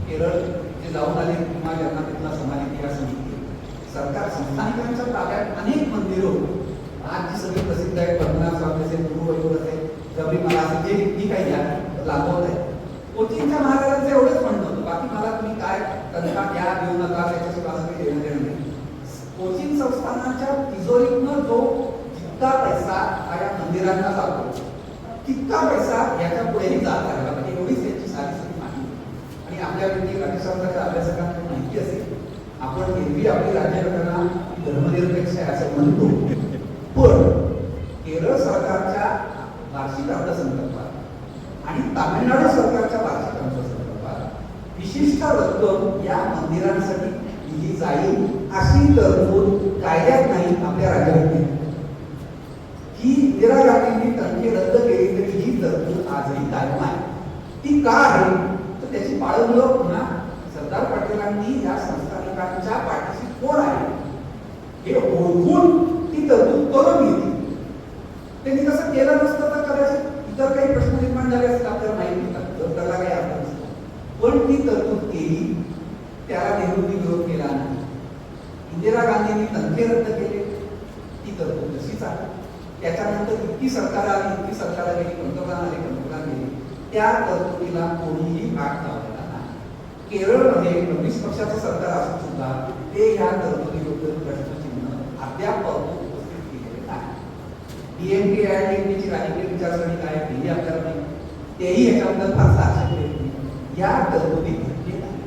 केरळ जे जाऊन आले किंवा ज्यांना तिथला समाज इतिहास माहिती, सरकार संस्थानिकांच्या ताब्यात अनेक मंदिरं होती. आज जी सगळी प्रसिद्ध आहेत, पद्मनाभ स्वामी असेल, गुरुवैभव असेल, सबरीमाला असेल, जे किती काही घ्या लाभवत आहे. कोचिनच्या महाराजांचं एवढंच म्हणणं होतं, बाकी मला तुम्ही काय तनखा घ्या देऊ नका त्याच्याशी मला काही देणं देणं नाही. कोचिन संस्थानाच्या तिजोरीतनं जो जितका पैसा या मंदिरांना जातो तितका पैसा याच्या पुढेही जात राहिला पाहिजे, एवढीच त्यांची सारी माहिती. आणि आपल्यापैकी राज्यशास्त्राच्या अभ्यासकांना माहिती असेल, आपण एरवी आपली राज्यघटना धर्मनिरपेक्ष आहे असं म्हणतो, पण केरळ सरकारच्या वार्षिक अर्थसंकल्पात आणि तामिळनाडू सरकारच्या वार्षिक अर्थसंकल्पात विशिष्ट रक्कम या मंदिरांसाठी दिली जाईल अशी तरतूद कायद्यात नाही, आपल्या राज्यघटनेत. ही इंदिरा गांधींनी तनखे रद्द केली तरी ही तरतूद आजही कायम आहे. ती का आहे तर त्याची पाळंमुळं पुन्हा सरदार पटेलांनी या संस्थानिकांच्या पाठीशी कोण आहे हे ओळखून ती तरतूद करून घेतली. त्यांनी तसं केलं नसतं तर कदाचित इतर काही प्रश्न निर्माण झाले असतील, आपल्याला माहिती नसतात, तर त्याला काही अर्थ नसतो. पण ती तरतूद केली, त्याला नेहरूंनी विरोध केला नाही. इंदिरा गांधींनी तनखे रद्द केले, ती तरतूद तशीच आहे. त्याच्यानंतर इतकी सरकार गेली, पंतप्रधान आले, पंतप्रधान गेले, त्या तरतुदीला कोणीही आठ लावलेला नाही. केरळमध्ये कम्युनिस्ट पक्षाचं सरकार असून सुद्धा ते या तरतुदीबद्दल प्रश्नचिन्ह अद्याप उपस्थित केलेले नाही. डीएमके आणि डीएमकेची राजकीय विचारसरणी काय हेही आपल्याला नाही, तेही याच्याबद्दल फारसा आक्षेप घेत नाही. या तरतुदी घडले नाही.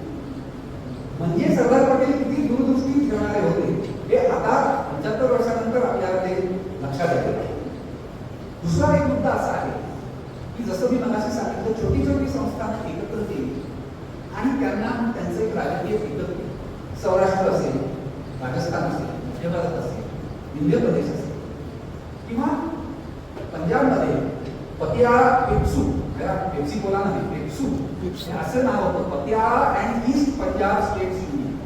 म्हणजे सरदार पटेल किती दूरदृष्टी ठेवणारे होते हे आता 75 वर्षानंतर आपल्याला ते लक्षात येते. दुसरा एक मुद्दा असा आहे की जसं मी मगाशी सांगितलं, छोटी छोटी संस्थानं एकत्र केली आणि त्यांना त्यांचं एक राजकीय एकत्र केलं. सौराष्ट्र असेल, राजस्थान असेल, मध्य भारत असेल, विंध्य प्रदेश असेल किंवा पंजाबमध्ये पतियाळा पेप्सू, पेप्सी बोला नाही, पेप्सू असं नाव होतं, Patiala and east Punjab states union.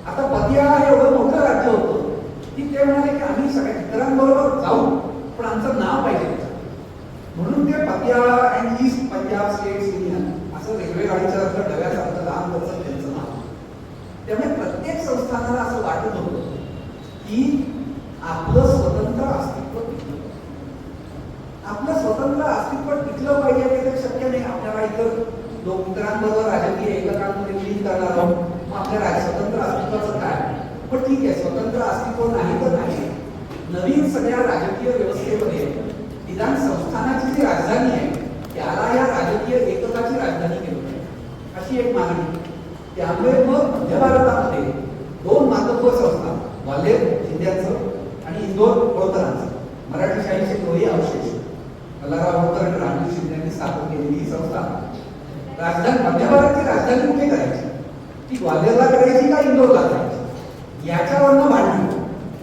आता पतियाळा हे एवढं मोठं राज्य होतं की ते म्हणाले की आम्ही सगळ्या इतरांबरोबर जाऊ पण आमचं नाव पाहिजे, म्हणून ते Patiala and east Punjab states union असं रेल्वे गाडीच्या डब्यासारखं लहान करतं त्यांचं नाव. त्यामुळे प्रत्येक संस्थानाला असं वाटत होतं की आपलं स्वतंत्र अस्तित्व टिकलं, आपलं स्वतंत्र अस्तित्व टिकलं पाहिजे. ते तर शक्य नाही, आपल्याला इतर इतरांबरोबर राजकीय एककांमध्ये विलीन करणार आहोत, मग आपल्या स्वतंत्र अस्तित्वाचं काय. पण ठीक आहे, स्वतंत्र अस्तित्व नाही तर नाही, नवीन सगळ्या राजकीय व्यवस्थेमध्ये निदान संस्थानाची जी राजधानी आहे त्याला या राजकीय एककाची राजधानी केली अशी एक मागणी. त्यामुळे मग मध्य भारतामध्ये 2 वही अवशेष मल्हारराव होळकर आणि रणजित शिंदे यांनी स्थापन केलेली ही संस्था राजधानी मध्य भारताची राजधानी कुठे करायची, ती ग्वाल्हेरला करायची का इंदोरला करायची याच्यावरनं भांडण.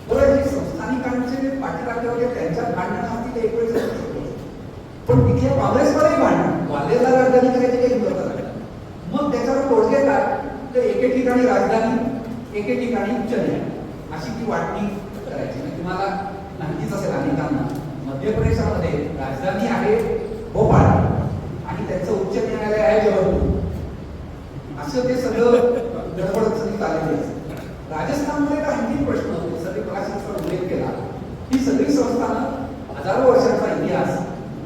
बरं, जे संस्थानिकांचे पाठीराखे होते त्यांच्यात भांडण असतील ते एक वेळेस, पण तिथे काँग्रेसवरही भांडण ग्वाल्हेरला राजधानी करायची का इंदोरला करायची. मग त्याच्यावर तोडगे काय, तर एके ठिकाणी राजधानी एके ठिकाणी उच्च न्यायालय अशी ती वाटणी करायची. म्हणजे तुम्हाला माहितीच असेल अनेकांना, मध्य प्रदेशामध्ये राजधानी आहे भोपाळ आणि त्यांचं उच्च न्यायालय आहे जबलपूर. असं ते सगळं गडबड सगळी चाललेली असते. राजस्थानमध्ये एक आणखी प्रश्न होतो, सगळे प्रकाशाचा उल्लेख केला. ही सगळी संस्थानं हजारो वर्षांचा इतिहास,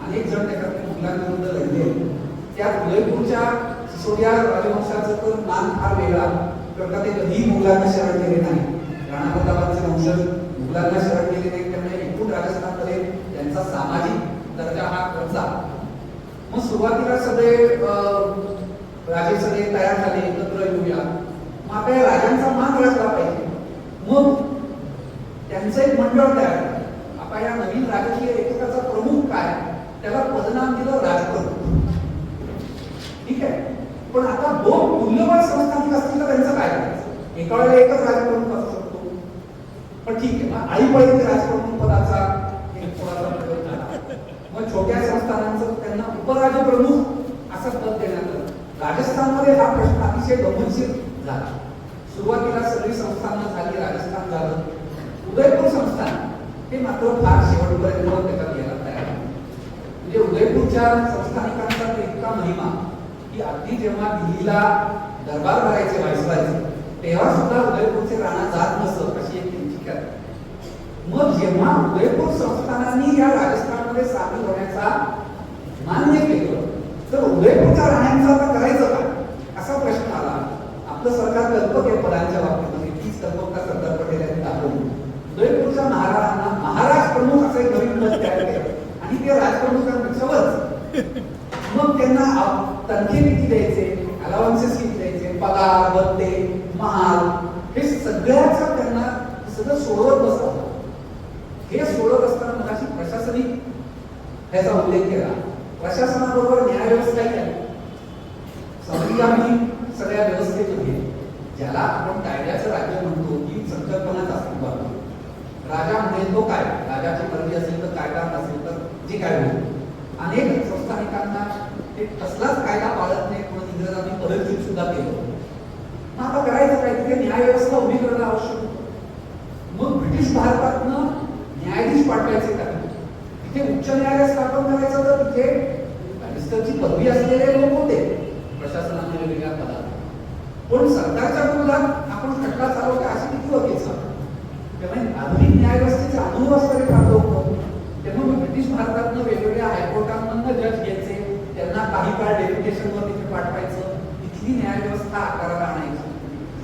अनेक जण त्याच्यात मुघलांविरुद्ध लढले. त्यात उदयपूरच्या सिसोदिया राजवंशाचं तर मान फार वेगळा, कारण ते कधीही मुघलांना शरण गेले नाही. राणा प्रतापांचे वंशज मुघलांना शरण गेले नाही, त्यामुळे एकूण राजस्थानमध्ये त्यांचा सामाजिक दर्जा हा कच्चा. मग सुरुवातीला सगळे राजे सगळे तयार झाले, एकत्र येऊया, मग आपल्या राजांचा मान राखला पाहिजे. मग त्यांचं एक मंडळ तयार झालं. आपण या नवीन राजकीय एककाचा प्रमुख काय, त्याला पदनाम दिलं राजप्रमुख. ठीक आहे, पण आता दोन मूल्यवान संस्थानिक असतील तर त्यांचं काय करायचं. एका वेळेला एकच राजप्रमुख असू शकतो, पण ठीक आहे, मग आळीपाळीने राजप्रमुख पदाचा एक थोडासा प्रयोग झाला. मग छोट्या संस्थानांचं त्यांना उपराजप्रमुख असं पद देण्यात आलं. राजस्थानमध्ये हा प्रश्न अतिशय गंभीर झाला. सुरुवातीला सगळी संस्थानं झाली, राजस्थान झालं. उदयपूर संस्थान हे मात्र फार शेवटपर्यंत त्याच्यात गेला तयार. म्हणजे उदयपूरच्या संस्थानिकांचा तो इतका महिमा की अगदी जेव्हा दिल्लीला दरबार भरायचे व्हायसरायचे, तेव्हा सुद्धा उदयपूरचे राणा जात नसत अशी एक त्यांची कथा. मग जेव्हा उदयपूर संस्थानांनी या राजस्थानमध्ये सामील होण्याचा मान्य केलं, तर उदयपूरच्या राण्यांचं आता करायचं काय असा प्रश्न आला. आपलं सरकार कल्पक आहे पदांच्या बाबतीमध्ये, तीच कल्पकता सरदार पटेल यांनी दाखवली. उदयपूरच्या महाराजांना महाराज प्रमुख असं एक नवीन पद तयार केलं आणि ते राजप्रमुखांपेक्षाच. मग त्यांना तनखे किती द्यायचे, अलाउन्सेस किती द्यायचे, पगार, भत्ते, महाल, हे सगळ्याचा त्यांना सगळं सोडवत बसतं. हे सोडत असताना मगाशी प्रशासनिक ह्याचा उल्लेख केला. प्रशासनाबरोबर न्यायव्यवस्थाही आहे. संविधान सगळ्या व्यवस्थेमध्ये ज्याला आपण कायद्याचं राज्य म्हणतो ही संकल्पनाच अस्तित्वात. राजा म्हणेल तो काय, राजाची मर्जी असेल तर कायदा, नसेल तर जे काय होईल. अनेक संस्थानिकांना ते कसलाच कायदा पाळत नाही म्हणून इंग्रजांनी परतफेड सुद्धा केलं. मग आता करायचं काय, तिथे न्यायव्यवस्था उभी करणं आवश्यक होतं. मग ब्रिटिश भारतातनं न्यायाधीश पाठवायचे काय, तिथे उच्च न्यायालय स्थापन करायचं, तर तिथे बॅरिस्टरची पदवी असलेले लोक होते प्रशासनामध्ये वेगवेगळ्या पदात. पण सरकारच्या विरोधात आपण खटला चालवतो अशी किती वकील. त्यामुळे आधुनिक न्यायव्यवस्थेचे अनुभव असणारे प्राप्त होतं. त्यामुळे ब्रिटिश भारतातनं वेगवेगळ्या हायकोर्टांमधनं जज घ्यायचे, त्यांना काही काळ डेप्युटेशनवर तिथे पाठवायचं, तिथली न्यायव्यवस्था आकाराला आणायची.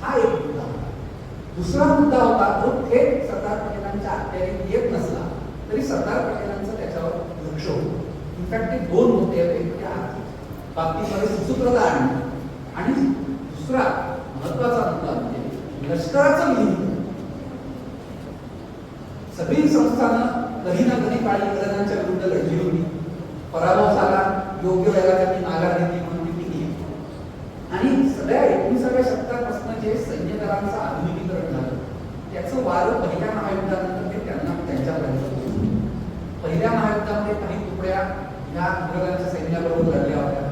हा एक मुद्दा होता. दुसरा मुद्दा होता जो थेट सरदार पटेलांच्या अखत्यारीत येत नसला तरी सरदार पटेलांचं त्याच्यावर लक्ष होतं. इनफॅक्ट ते दोन मुद्दे वेगवेगळ्या आर्थिक बाबतीमध्ये सुसूत्रता आणि दुसरा महत्वाचा मुद्दा म्हणजे लष्कराचं विलीनीकरण. सगळी संस्थानं कधी ना कधी काळी इंग्रजांच्या विरुद्ध लढली होती. पराभव झाला, योग्य वेळेला त्यांनी माघार घेतली म्हणून ती केली. आणि सगळ्या 19व्या शतकापासून जे सैन्य दलांचं आधुनिकीकरण झालं त्याचं वारं पहिल्या महायुद्धानंतर ते त्यांना त्यांच्यापर्यंत पोहोचलं. पहिल्या महायुद्धामध्ये काही तुकड्या या इंग्रजांच्या सैन्याबरोबर लढल्या होत्या.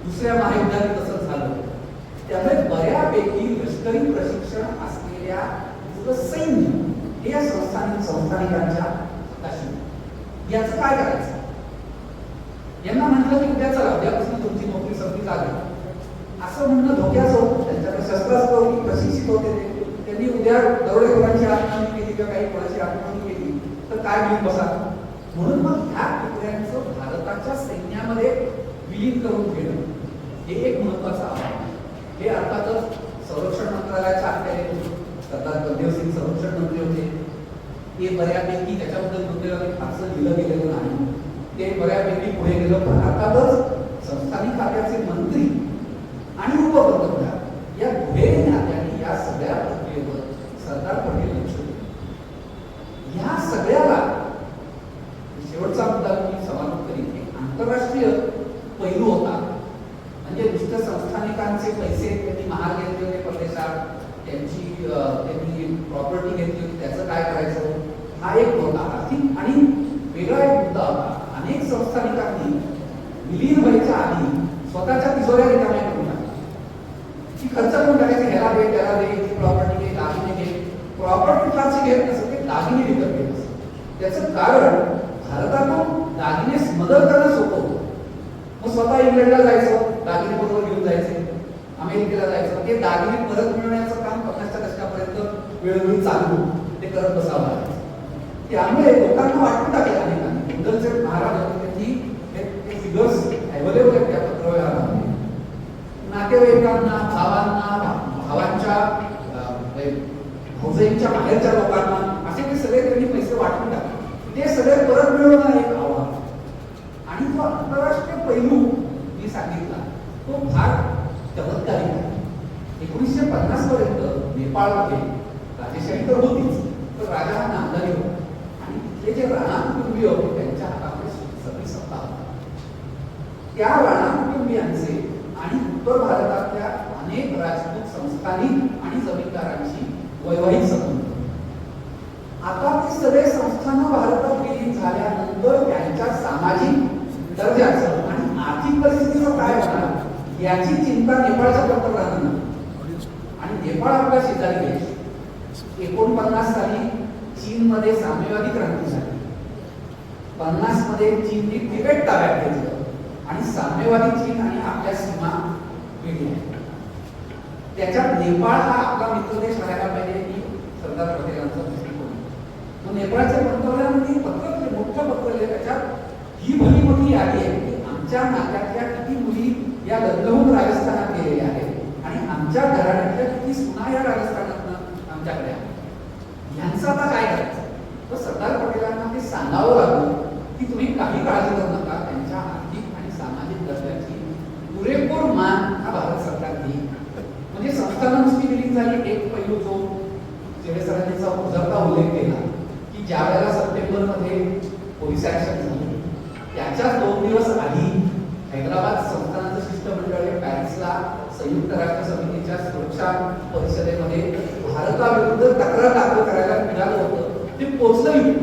दुसऱ्या महायुद्धात तसंच झालं. त्यामुळे बऱ्यापैकी लष्करी प्रशिक्षण असलेल्या सैन्य हे या संस्थानिकांच्या हाताशी. याचं काय करायचं, यांना म्हटलं की उद्या चला, उद्यापासून तुमची नोकरी संपली झाली असं म्हणणं धोक्याचं होतं. त्यांच्याकडे शस्त्रास्त्र होती, प्रशिक्षित होते ते. त्यांनी उद्या दरोडेखोरांची आत्महत्या केली किंवा काही कोणाची आत्महत्या केली तर काय घेऊन बसा. म्हणून मग ह्या तुकड्यांचं भारताच्या सैन्यामध्ये विलीन करून घेणं हे एक महत्वाचं आव्हान. हे अर्थातच संरक्षण मंत्रालयाच्या अखत्यारीत होतं. सरदार बलदेव सिंग संरक्षण मंत्री होते. ते बऱ्यापैकी त्याच्याबद्दल दुर्दैवाने फारसं लिहिलं गेलेलं नाही. ते बऱ्यापैकी पुढे गेलं. पण अर्थातच संस्थानिक खात्याचे मंत्री आणि उपपंतप्रधान या दुहेरी नात्याने या सगळ्या प्रक्रियेवर सरदार पटेल लक्ष दिलं. या सगळ्याला शेवटचा मुद्दा मी समारोप करीन. एक आंतरराष्ट्रीय पैलू होता, म्हणजे नुसतं संस्थानिकांचे पैसे त्यांनी महाग घेतले होते परदेशात, त्यांनी प्रॉपर्टी घेतली होती, त्याचं काय करायचं, हा एक होता आर्थिक. आणि वेगळा एक मुद्दा होता, अनेक संस्थानिकांनी विलीन व्हायच्या आधी स्वतःच्या तिजोऱ्या रिकाम्या करून टाकल्या की खर्च करून टाकायचे, ह्याला दे त्याला दे, ती प्रॉपर्टी घे, दागिने घे. प्रॉपर्टी फारशी घेत नसत, ते दागिने विकत घेत असत. त्याचं कारण भारतातून दागिने स्मगल करणं सोपं होतं. मग स्वतः इंग्लंडला जायचं, दागिने बरोबर घेऊन जायचे, अमेरिकेला जायचं, ते दागिने परत मिळवण्याचं काम 50च्या दशकापर्यंत वेळोवेळी चालू ते करत बसावं लागायचं. त्यामुळे लोकांना वाटून टाकले अनेकांनी. मुघलचे महाराज होते त्यांनी फिगर्स अवेलेबल आहेत त्या पत्रव्यवहारामध्ये. नातेवाईकांना, भावांच्या भाऊजाईंच्या बाहेरच्या लोकांना असे ते सगळे त्यांनी पैसे वाटून टाकले. ते सगळे परत मिळवणं एक आव्हान. आणि जो आंतरराष्ट्रीय पैलू मी सांगितला तो फार चमत्कारिक आहे. 1950 पर्यंत नेपाळमध्ये राजेशाही तर होतीच, तर राजा हा नामधारी होता आणि तिथले जे राणा कुटुंबीय होते त्यांच्या हातामध्ये सगळी सत्ता होती. त्या राणा कुटुंबियांचे आणि उत्तर भारतातल्या अनेक राजपूत संस्थानिक आणि जमीनदारांची वैवाहिक संबंध. आता ते सगळे संस्थान भारतात विलीन झाल्यानंतर त्यांच्या सामाजिक दर्जाचं आणि आर्थिक परिस्थितीचं काय होणार याची चिंता नेपाळच्या पंतप्रधानांना. आणि नेपाळ आपला शेजारी देश. 49 साली चीनमध्ये साम्यवादी क्रांती झाली. 50 मध्ये चीनने तिबेट ताब्यात घेतलं आणि साम्यवादी चीन आणि आपल्या सीमा वेगळ्या. त्याच्यात नेपाळ हा आपला मित्रदेश राहायला पाहिजे ही सरदार पटेलांचा दृष्टिकोन. मग नेपाळच्या पंतप्रधानांनी पत्र मोठं पत्र लिहिलं. त्याच्यात ही भली मोठी यादी आहे की आमच्या नात्यातल्या किती मुली या लग्नहून राजस्थानात गेलेल्या आहेत आणि आमच्या घराण्यातल्या किती सुना या राजस्थानातनं आमच्याकडे आहेत. ह्यांचं आता काय करायचं. तर सरदार पटेलांना ते सांगावं लागलं की तुम्ही काही काळजी करू नका, त्यांच्या आर्थिक आणि सामाजिक दर्जाची पुरेपूर मान हा भारत सरकार देईल. म्हणजे संस्थानं नुसती विलीन झाली. एक पैलू जो जेडे सरांचा उजळता उल्लेख केला की ज्या वेळेला सप्टेंबरमध्ये पोलीस ऍक्शन झाली त्याच्याच 2 दिवस आधी हैदराबाद संस्थानाचं शिष्टमंडळ पॅरिसला संयुक्त राष्ट्र समितीच्या सुरक्षा परिषदेमध्ये भारताविरुद्ध तक्रार दाखल करायला मिळालं होतं. ते पोहोचलंही.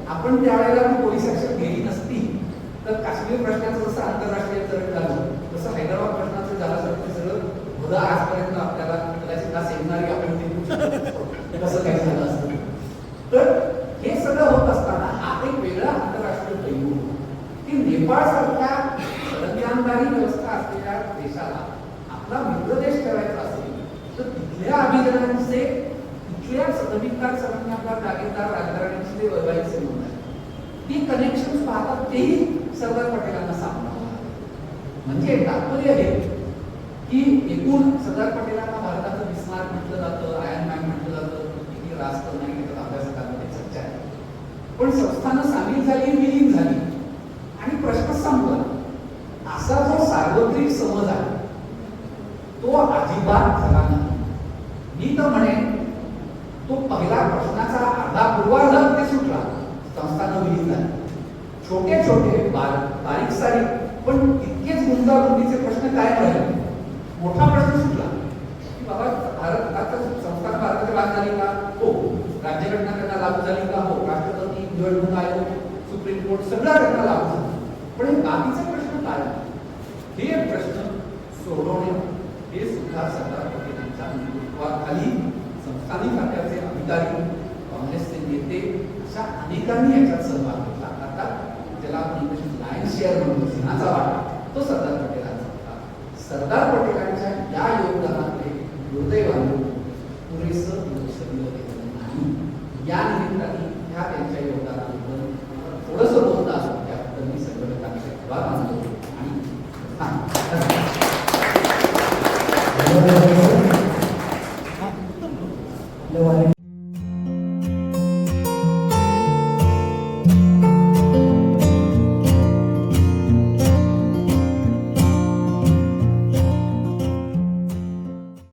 आपण त्यावेळेला पोलीस ऍक्शन घेतली नसती तर काश्मीर प्रश्नाचं जसं आंतरराष्ट्रीय चरण झालं तसं हैदराबाद प्रश्नाचं झालं असतं. ते सगळं भलं आजपर्यंत आपल्याला कदाचित हा सेमिनारी आपण कसं काय झालं असतं. तर हे सगळं होत असताना हा एक वेगळा आंतरराष्ट्रीय पैलू की नेपाळ सारख्या संविधानधारी व्यवस्था असलेल्या देशाला आपला मित्रदेश ठेवायचा असेल तर तिथल्या अभिजनांचे तिथल्या जमीनदार संघटना जागीरदार राजकारण्यांची ते वैवाहिक संबंध आहे. ती कनेक्शन पाहतात तेही सरदार पटेलांना सांगतात. म्हणजे तात्पर्य हे की एकूण सरदार पटेलांना भारताचं बिस्मार्क म्हटलं जातं, आयर्न मॅन म्हटलं जातं, किती रास्त नाही घेतात अभ्यासकांमध्ये चर्चा आहे. पण संस्थानं सामील झाली, विलीन झाली आणि प्रश्न संपला. असा जो सार्वत्रिक समज आहे तो अजिबात झाला नाही. मी तर म्हणेन तो पहिला प्रश्नाचा अर्धा पूर्वार्ध ते सुटला. संस्थानं विलीन झाली. छोटे छोटे बारीक सारीक पण तितकेच गुंतागुंतीचे प्रश्न काय राहिले. मोठा प्रश्न सुटला की बाबा भारताचं संस्थान भारताच्या भाग झाली का? हो. राज्यघटना त्यांना लागू झाली का? हो. राष्ट्रपती, निवडणूक आयोग, सुप्रीम कोर्ट सगळं त्यांना लागू झालं. पण हे बाकीचे प्रश्न काय हे प्रश्न सोडवणे हे सुद्धा सरदार पटेलांच्या नेतृत्वाखाली संस्थानिक खात्याचे अधिकारी, काँग्रेसचे नेते अशा अनेकांनी याच्यात सहभाग घेतला. आता ज्याला आपण लायन शेअर म्हणतो, सिंहाचा वाटा, तो सरदार पटेलांचा होता. सरदार पटेलांच्या या योगदानाकडे दुर्दैवाने पुरेसं लक्ष दिलं गेलं नाही. या निमित्ताने ह्या त्यांच्या योगदानाबद्दल थोडंसं बोलत असतो त्याबद्दल मी संघटकांचे आभार मानतो आणि